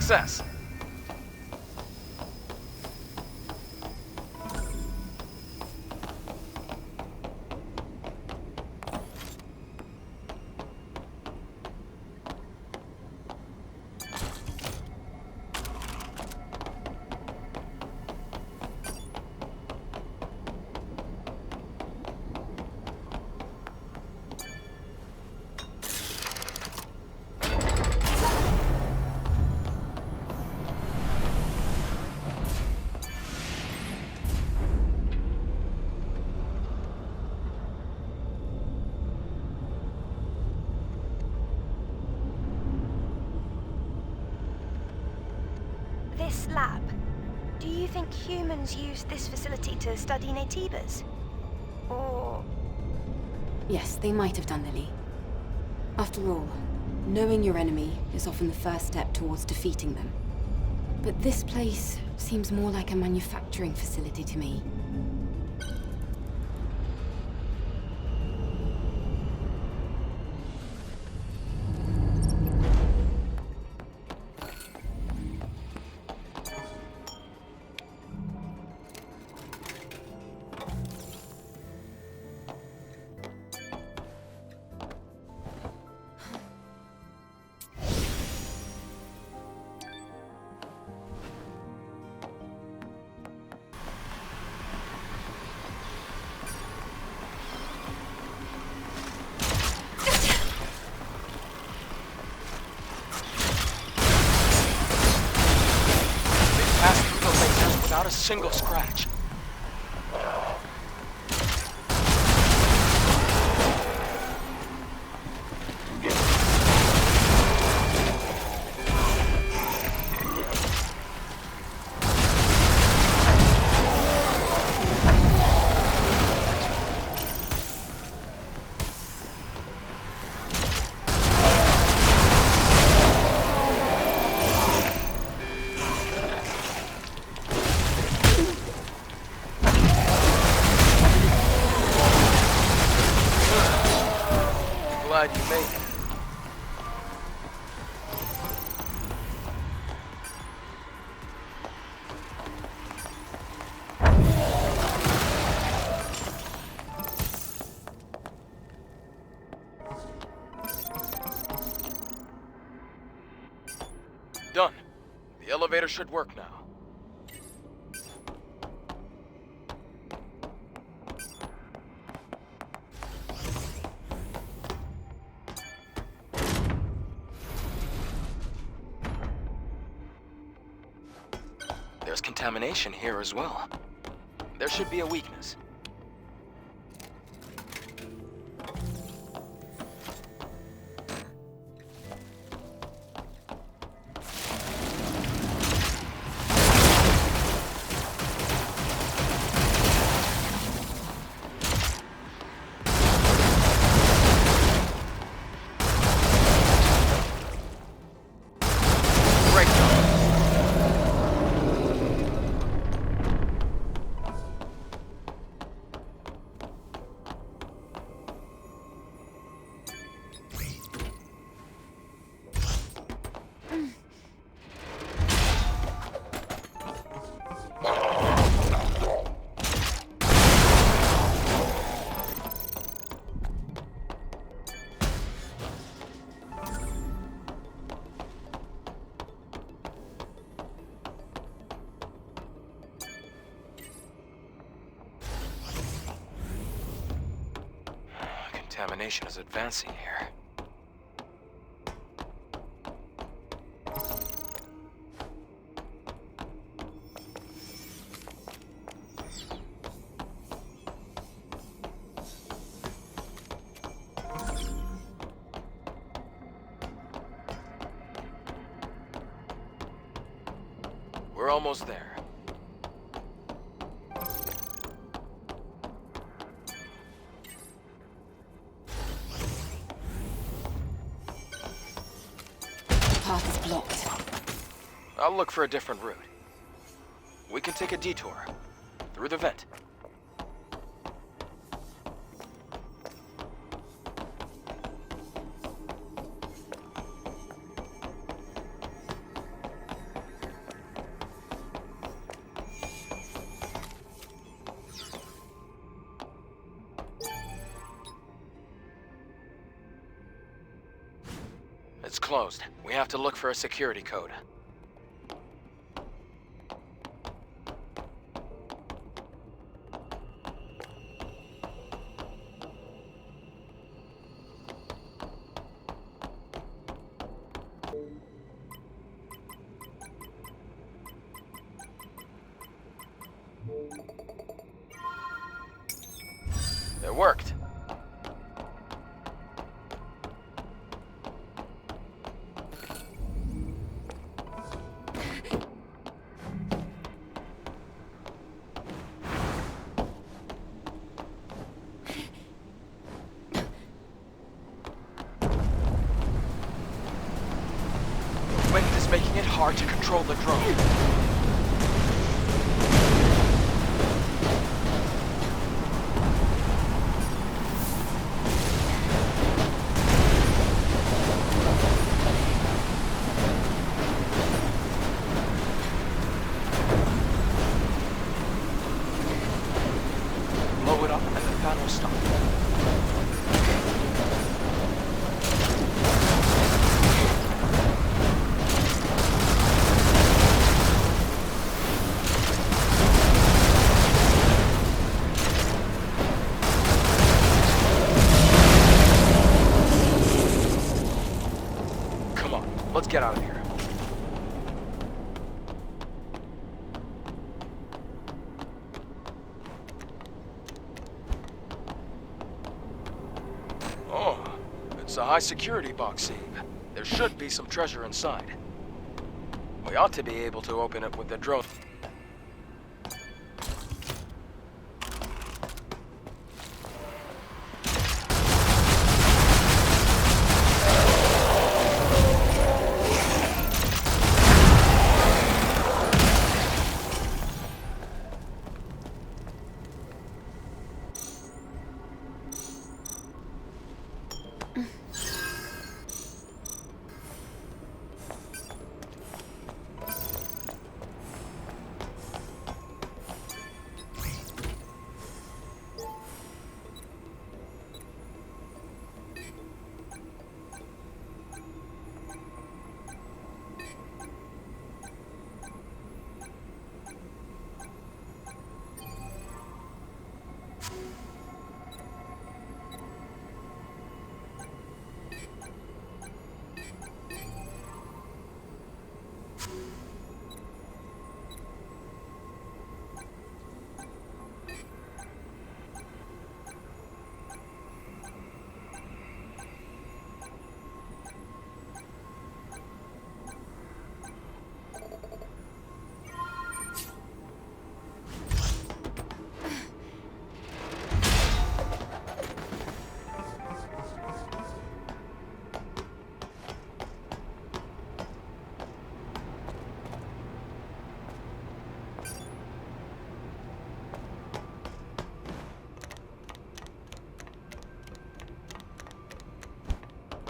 success. This lab, do you think humans used this facility to study Naytibas? Or... Yes, they might have done, Lily. After all, knowing your enemy is often the first step towards defeating them. But this place seems more like a manufacturing facility to me. Without a single scratch. Glad you made it. Done. The elevator should work now. There's contamination here as well. There should be a weakness. Great job. Contamination is advancing here. We're almost there. Path is blocked. I'll look for a different route. We can take a detour. Through the vent. closed. We have to look for a security code. It worked. Wind is making it hard to control the drone. Blow it up and the fan will stop. Come on, let's get out of here. Oh, it's a high security box, Steve. There should be some treasure inside. We ought to be able to open it with the drone.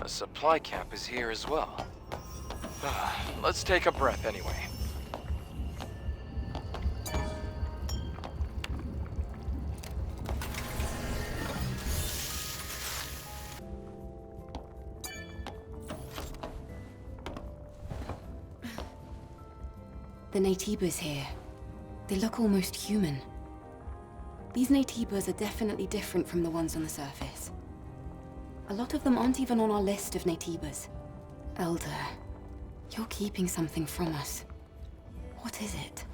The supply camp is here as well. Let's take a breath anyway. The Naytibas here. They look almost human. These Naytibas are definitely different from the ones on the surface. A lot of them aren't even on our list of Naytibas. Elder, you're keeping something from us. What is it?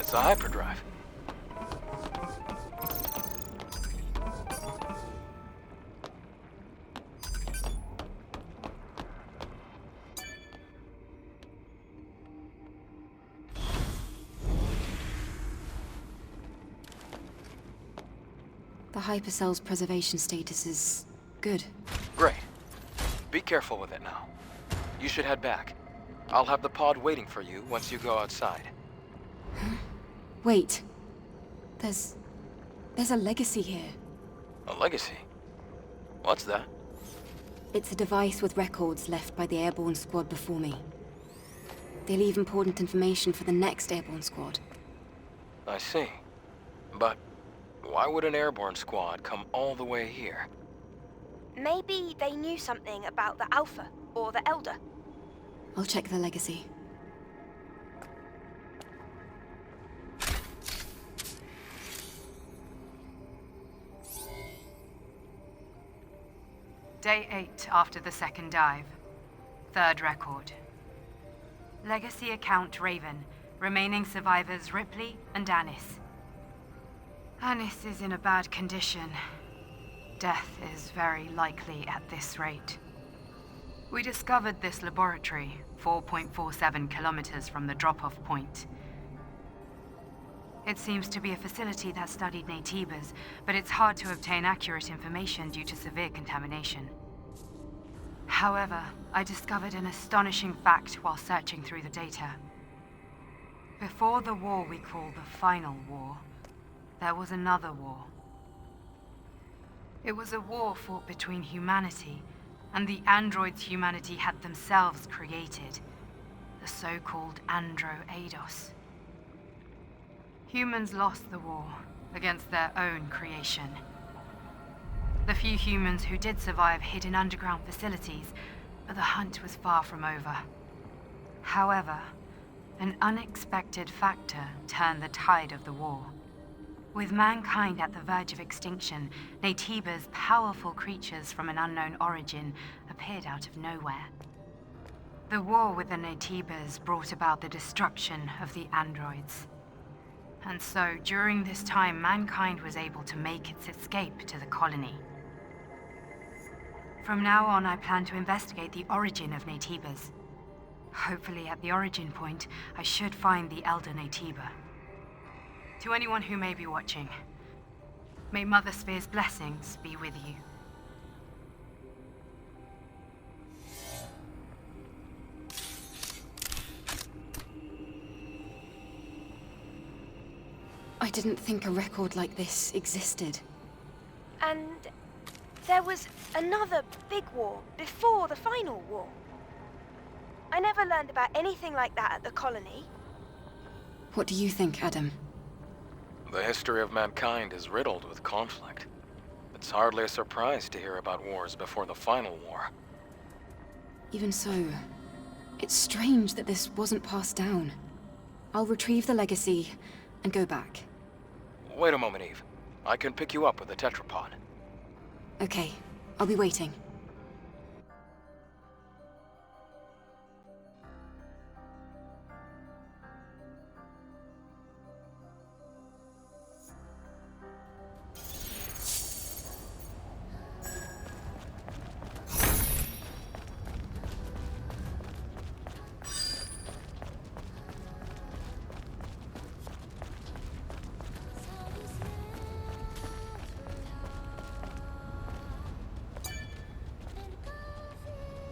It's a hyperdrive. The hypercell's preservation status is good. Great. Be careful with it now. You should head back. I'll have the pod waiting for you once you go outside. Wait. There's a legacy here. A legacy? What's that? It's a device with records left by the airborne squad before me. They leave important information for the next airborne squad. I see. But why would an airborne squad come all the way here? Maybe they knew something about the Alpha or the Elder. I'll check the legacy. Day 8 after the second dive. Third record. Legacy account Raven. Remaining survivors Ripley and Anis. Anis is in a bad condition. Death is very likely at this rate. We discovered this laboratory 4.47 kilometers from the drop-off point. It seems to be a facility that studied Naytibas, but it's hard to obtain accurate information due to severe contamination. However, I discovered an astonishing fact while searching through the data. Before the war we call the Final War, there was another war. It was a war fought between humanity and the androids humanity had themselves created, the so-called Andro-Eidos. Humans lost the war against their own creation. The few humans who did survive hid in underground facilities, but the hunt was far from over. However, an unexpected factor turned the tide of the war. With mankind at the verge of extinction, Naytibas, powerful creatures from an unknown origin, appeared out of nowhere. The war with the Naytibas brought about the destruction of the androids. And so, during this time, mankind was able to make its escape to the colony. From now on, I plan to investigate the origin of Naytibas. Hopefully, at the origin point, I should find the Elder Naytiba. To anyone who may be watching, may Mother Sphere's blessings be with you. I didn't think a record like this existed. And there was another big war before the Final War. I never learned about anything like that at the colony. What do you think, Adam? The history of mankind is riddled with conflict. It's hardly a surprise to hear about wars before the Final War. Even so, it's strange that this wasn't passed down. I'll retrieve the legacy and go back. Wait a moment, Eve. I can pick you up with a tetrapod. Okay, I'll be waiting.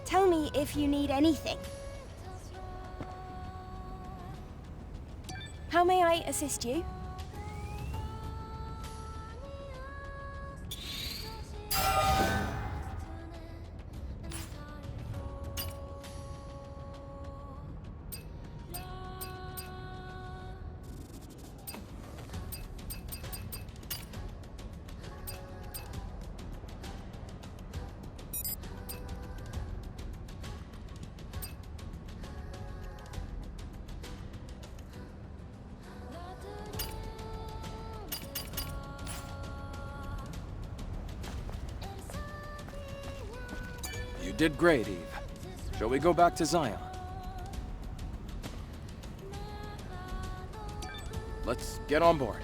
Tell me if you need anything. How may I assist you? You did great, Eve. Shall we go back to Zion? let's get on board.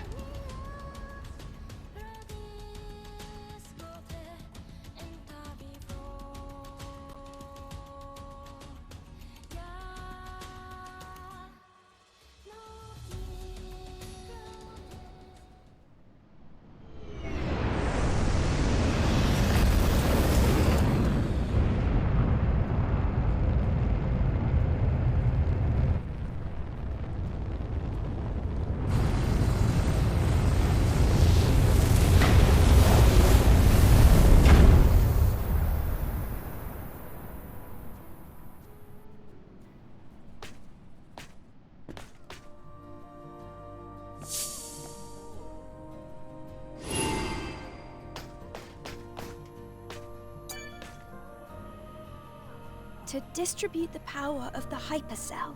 To distribute the power of the hypercell.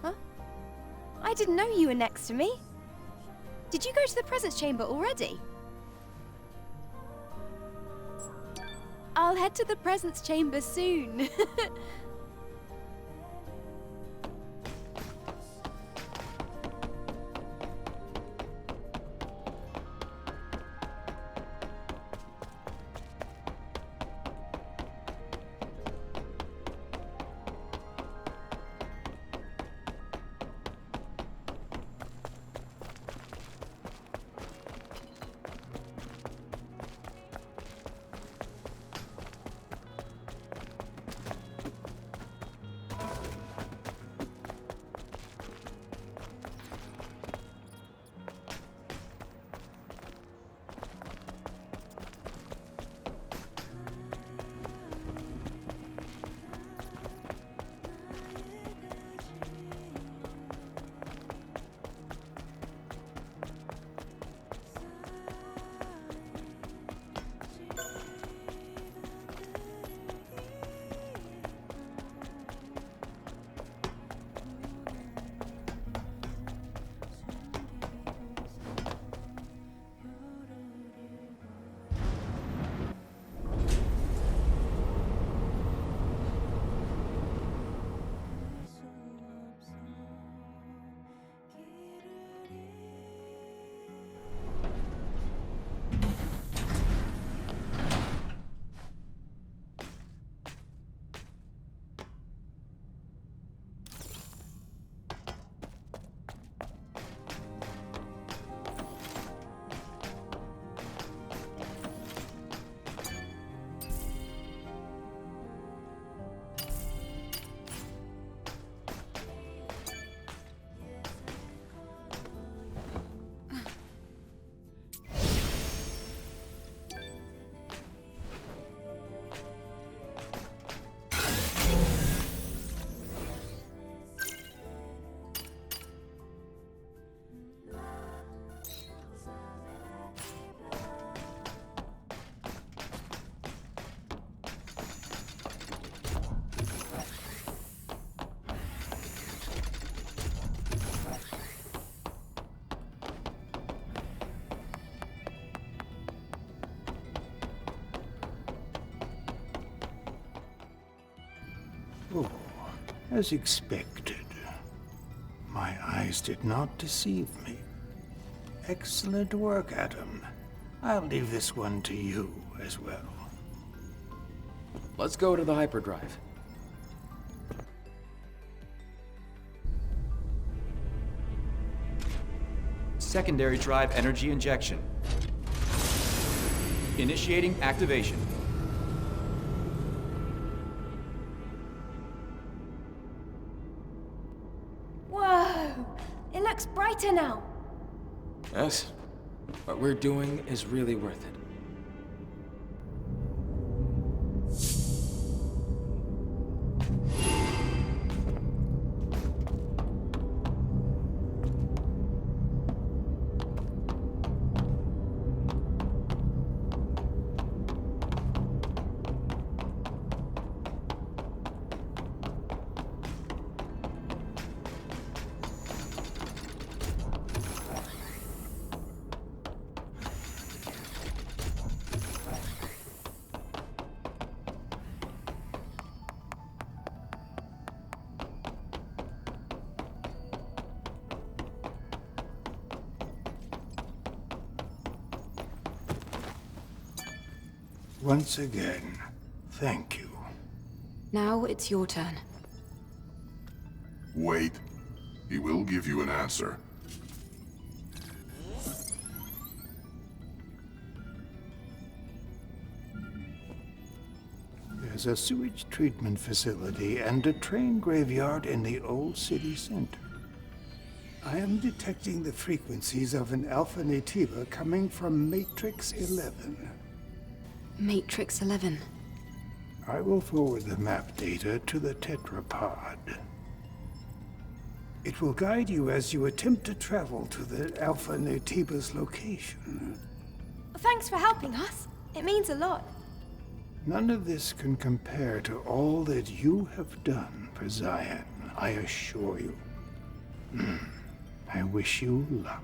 Huh? I didn't know you were next to me. Did you go to the presence chamber already? I'll head to the presence chamber soon. Oh, as expected. My eyes did not deceive me. Excellent work, Adam. I'll leave this one to you as well. Let's go to the hyperdrive. Secondary drive energy injection. Initiating activation. Whoa! It looks brighter now. Yes. What we're doing is really worth it. Once again, thank you. Now it's your turn. Wait. He will give you an answer. There's a sewage treatment facility and a train graveyard in the old city center. I am detecting the frequencies of an Alpha Nativa coming from Matrix 11. Matrix 11. I will forward the map data to the tetrapod. It will guide you as you attempt to travel to the Alpha Nativa's location. Thanks for helping us. It means a lot. None of this can compare to all that you have done for Zion, I assure you. I wish you luck.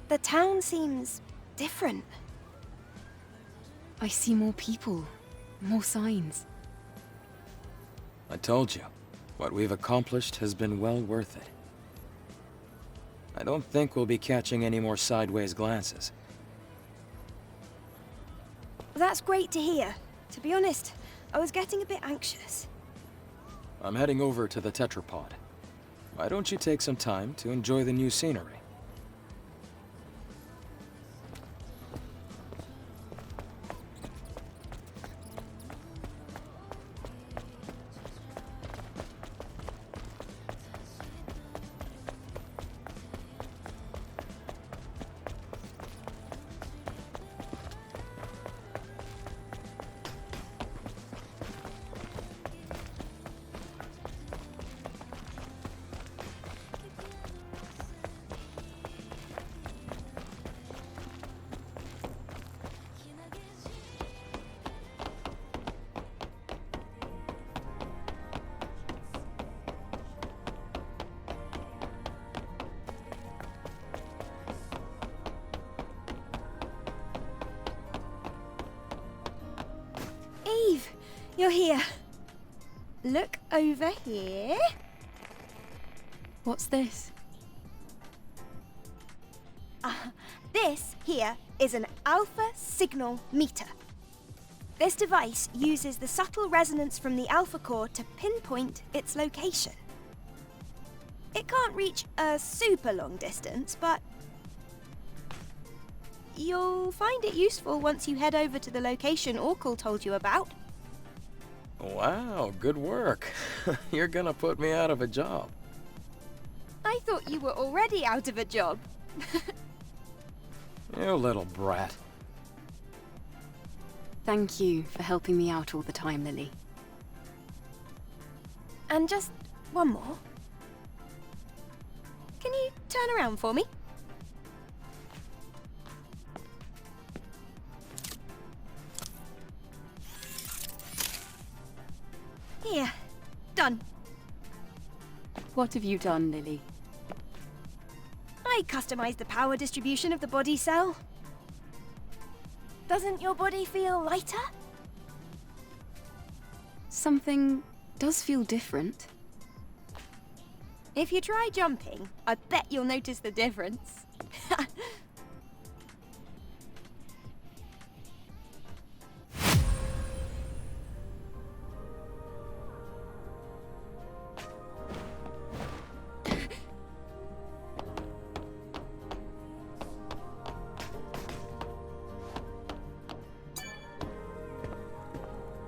The town seems different. I see more people, more signs. I told you, what we've accomplished has been well worth it. I don't think we'll be catching any more sideways glances. That's great to hear. To be honest, I was getting a bit anxious. I'm heading over to the tetrapod. Why don't you take some time to enjoy the new scenery? Eve, you're here. Look over here. What's this? This here is an alpha signal meter. This device uses the subtle resonance from the alpha core to pinpoint its location. It can't reach a super long distance, but you'll find it useful once you head over to the location Orkul told you about. Wow, good work. You're gonna put me out of a job. I thought you were already out of a job. You little brat. Thank you for helping me out all the time, Lily. And just one more. Can you turn around for me? Here, done. What have you done, Lily? I customized the power distribution of the body cell. Doesn't your body feel lighter? Something does feel different. If you try jumping, I bet you'll notice the difference.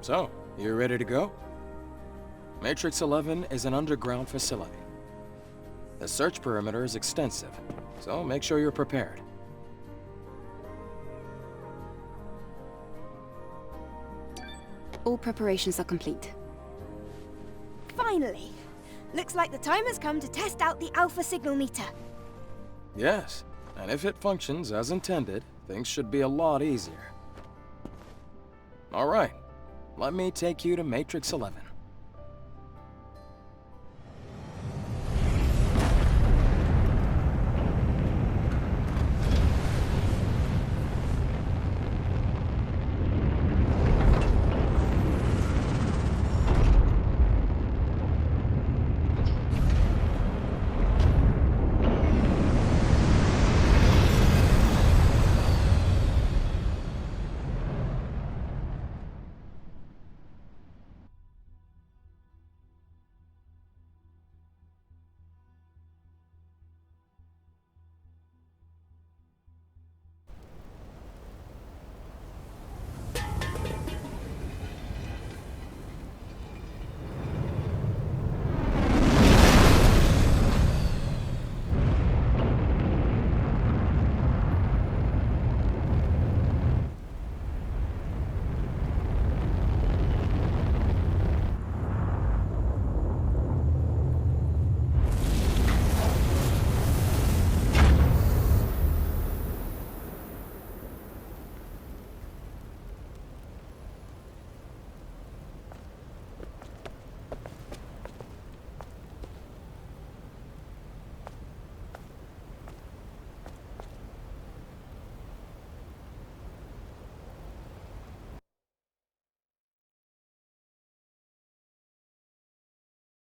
So, you ready to go? Matrix 11 is an underground facility. The search perimeter is extensive, so make sure you're prepared. All preparations are complete. Finally! Looks like the time has come to test out the alpha signal meter. Yes, and if it functions as intended, things should be a lot easier. All right, let me take you to Matrix 11.